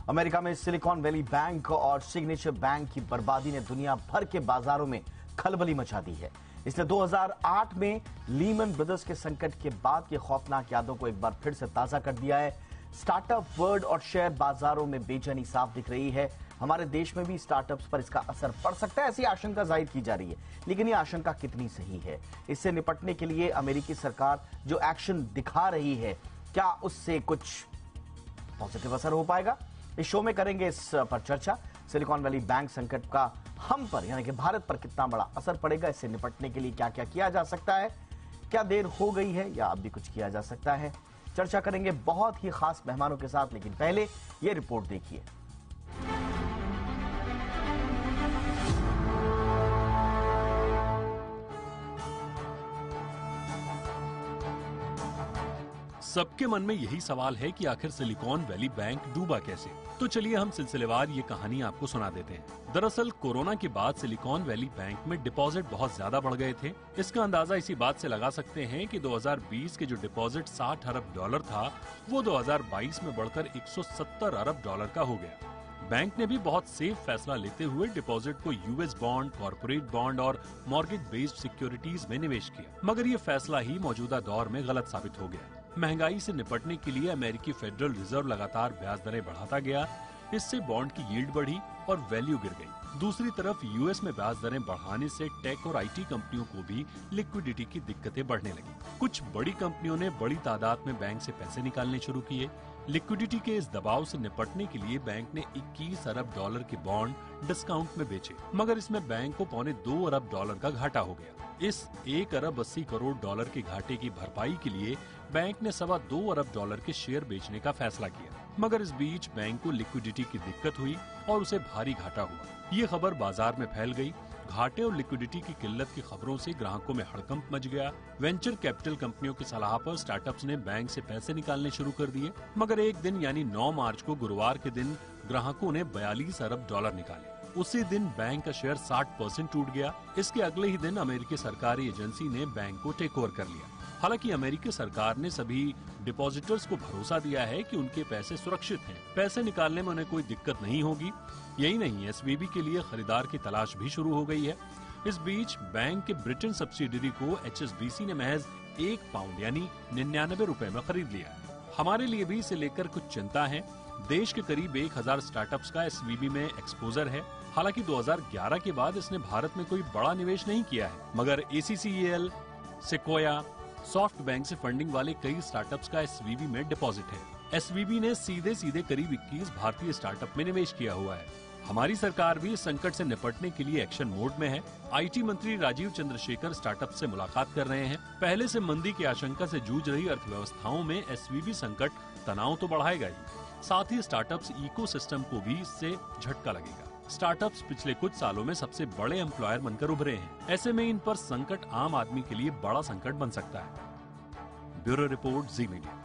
America में silicon valley bank और signature bank की बर्बादी ने दुनिया भर के बाजारों में खलबली मचा दी है। इसने 2008 में लीमन ब्रदर्स के संकट के बाद की खौफनाक यादों को एक बार फिर से ताजा कर दिया है। स्टार्टअप वर्ल्ड और शेयर बाजारों में बेचैनी साफ दिख रही है। हमारे देश में भी स्टार्टअप्स पर इसका असर पड़ सकता है, ऐसी आशंका जाहिर की जा रही है, लेकिन ये आशंका कितनी सही है? इससे निपटने के लिए अमेरिकी सरकार जो एक्शन दिखा रही है, क्या उससे कुछ पॉजिटिव असर हो पाएगा? इस शो में करेंगे इस पर चर्चा। सिलिकॉन वैली बैंक संकट का हम पर यानी कि भारत पर कितना बड़ा असर पड़ेगा, इससे निपटने के लिए क्या क्या किया जा सकता है, क्या देर हो गई है या अब भी कुछ किया जा सकता है? चर्चा करेंगे बहुत ही खास मेहमानों के साथ, लेकिन पहले यह रिपोर्ट देखिए। सबके मन में यही सवाल है कि आखिर सिलिकॉन वैली बैंक डूबा कैसे। तो चलिए हम सिलसिलेवार ये कहानी आपको सुना देते हैं। दरअसल कोरोना के बाद सिलिकॉन वैली बैंक में डिपॉजिट बहुत ज्यादा बढ़ गए थे। इसका अंदाजा इसी बात से लगा सकते हैं कि 2020 के जो डिपॉजिट $60 अरब था, वो 2022 में बढ़कर $170 अरब का हो गया। बैंक ने भी बहुत सेफ फैसला लेते हुए डिपॉजिट को यूएस बॉन्ड, कॉर्पोरेट बॉन्ड और मॉर्गेज बेस्ड सिक्योरिटीज में निवेश किया, मगर ये फैसला ही मौजूदा दौर में गलत साबित हो गया। महंगाई से निपटने के लिए अमेरिकी फेडरल रिजर्व लगातार ब्याज दरें बढ़ाता गया। इससे बॉन्ड की यील्ड बढ़ी और वैल्यू गिर गई। दूसरी तरफ यूएस में ब्याज दरें बढ़ाने से टेक और आईटी कंपनियों को भी लिक्विडिटी की दिक्कतें बढ़ने लगी। कुछ बड़ी कंपनियों ने बड़ी तादाद में बैंक से पैसे निकालने शुरू किए। लिक्विडिटी के इस दबाव से निपटने के लिए बैंक ने $21 अरब के बॉन्ड डिस्काउंट में बेचे, मगर इसमें बैंक को $2.25 अरब का घाटा हो गया। इस $1 अरब 80 करोड़ के घाटे की भरपाई के लिए बैंक ने $2.25 अरब के शेयर बेचने का फैसला किया, मगर इस बीच बैंक को लिक्विडिटी की दिक्कत हुई और उसे भारी घाटा हुआ। ये खबर बाजार में फैल गई। घाटे और लिक्विडिटी की किल्लत की खबरों से ग्राहकों में हड़कंप मच गया। वेंचर कैपिटल कंपनियों की सलाह पर स्टार्टअप्स ने बैंक से पैसे निकालने शुरू कर दिए, मगर एक दिन यानी 9 मार्च को गुरुवार के दिन ग्राहकों ने $42 अरब निकाले। उसी दिन बैंक का शेयर 60% टूट गया। इसके अगले ही दिन अमेरिकी सरकारी एजेंसी ने बैंक को टेक ओवर कर लिया। हालांकि अमेरिकी सरकार ने सभी डिपॉजिटर्स को भरोसा दिया है कि उनके पैसे सुरक्षित हैं, पैसे निकालने में उन्हें कोई दिक्कत नहीं होगी। यही नहीं, एसवीबी के लिए खरीदार की तलाश भी शुरू हो गई है। इस बीच बैंक के ब्रिटेन सब्सिडरी को एचएसबीसी ने महज £1 यानी ₹99 में खरीद लिया। हमारे लिए भी इसे लेकर कुछ चिंता है। देश के करीब 1000 स्टार्टअप्स का एसवीबी में एक्सपोजर है। हालांकि 2011 के बाद इसने भारत में कोई बड़ा निवेश नहीं किया है, मगर ACCEL, सेक्वाया, सॉफ्ट बैंक से फंडिंग वाले कई स्टार्टअप्स का एसवीबी में डिपॉजिट है। एसवीबी ने सीधे करीब 21 भारतीय स्टार्टअप में निवेश किया हुआ है। हमारी सरकार भी इस संकट से निपटने के लिए एक्शन मोड में है। आईटी मंत्री राजीव चंद्रशेखर स्टार्टअप से मुलाकात कर रहे हैं। पहले से मंदी की आशंका से जूझ रही अर्थव्यवस्थाओं में एसवीबी संकट तनाव तो बढ़ाएगा ही, साथ ही स्टार्टअप्स इकोसिस्टम को भी इससे झटका लगेगा। स्टार्टअप्स पिछले कुछ सालों में सबसे बड़े एम्प्लॉयर बनकर उभरे हैं। ऐसे में इन पर संकट आम आदमी के लिए बड़ा संकट बन सकता है। ब्यूरो रिपोर्ट, जी मीडिया।